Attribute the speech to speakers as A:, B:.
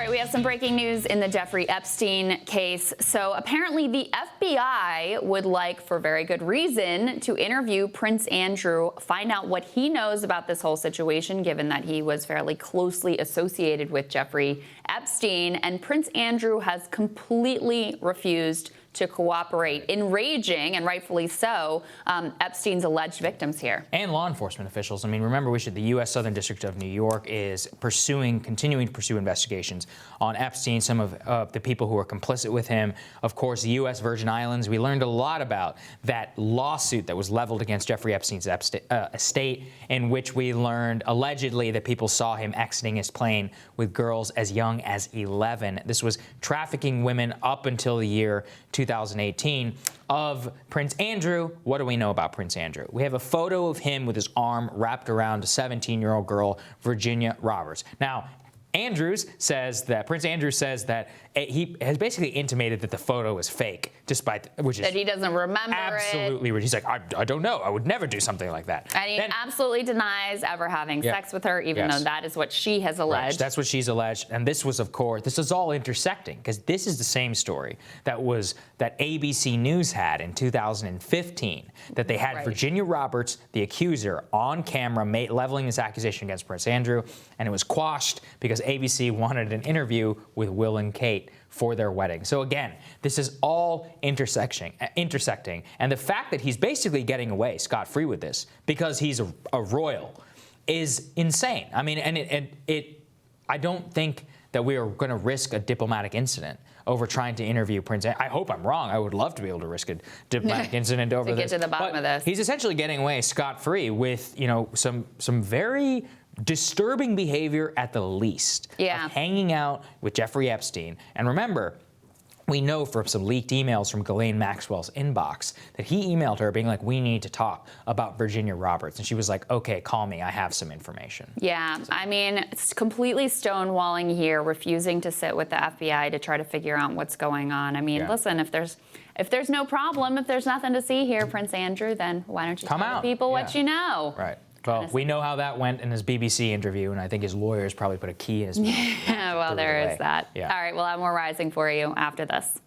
A: All right, we have some breaking news in the Jeffrey Epstein case. So apparently the FBI would like, for very good reason, to interview Prince Andrew, find out what he knows about this whole situation, given that he was fairly closely associated with Jeffrey Epstein. And Prince Andrew has completely refused to cooperate, enraging, and rightfully so, Epstein's alleged victims here.
B: And law enforcement officials. I mean, remember, the U.S. Southern District of New York is continuing to pursue investigations on Epstein, some of the people who are complicit with him. Of course, the U.S. Virgin Islands. We learned a lot about that lawsuit that was leveled against Jeffrey Epstein's estate, in which we learned, allegedly, that people saw him exiting his plane with girls as young as 11. This was trafficking women up until the year 2018 of Prince Andrew. What do we know about Prince Andrew? We have a photo of him with his arm wrapped around a 17-year-old girl, Virginia Roberts. Now, Prince Andrew says that he has basically intimated that the photo is fake,
A: that he doesn't remember
B: absolutely
A: it.
B: He's like, I don't know. I would never do something like that.
A: And he absolutely denies ever having sex with her, even though that is what she has alleged.
B: Right. That's what she's alleged. And this was, of course, this is all intersecting, because this is the same story that ABC News had in 2015, that they had Virginia Roberts, the accuser, on camera leveling this accusation against Prince Andrew, and it was quashed because ABC wanted an interview with Will and Kate for their wedding. So again, this is all intersecting. And the fact that he's basically getting away scot-free with this because he's a royal is insane. I mean, I don't think that we are going to risk a diplomatic incident over trying to interview Prince Andrew. I hope I'm wrong. I would love to be able to risk a diplomatic incident over this.
A: To get to the bottom of this.
B: He's essentially getting away scot-free with, some very disturbing behavior at the least, of hanging out with Jeffrey Epstein. And remember, we know from some leaked emails from Ghislaine Maxwell's inbox that he emailed her being like, we need to talk about Virginia Roberts. And she was like, okay, call me. I have some information.
A: Yeah, I mean, it's completely stonewalling here, refusing to sit with the FBI to try to figure out what's going on. I mean, listen, if there's no problem, if there's nothing to see here, Prince Andrew, then why don't you tell the people what you know?
B: Right. Well, we know how that went in his BBC interview, and I think his lawyers probably put a key in his mouth.
A: Yeah, well, there is that.
B: Yeah.
A: All right, we'll have more Rising for you after this.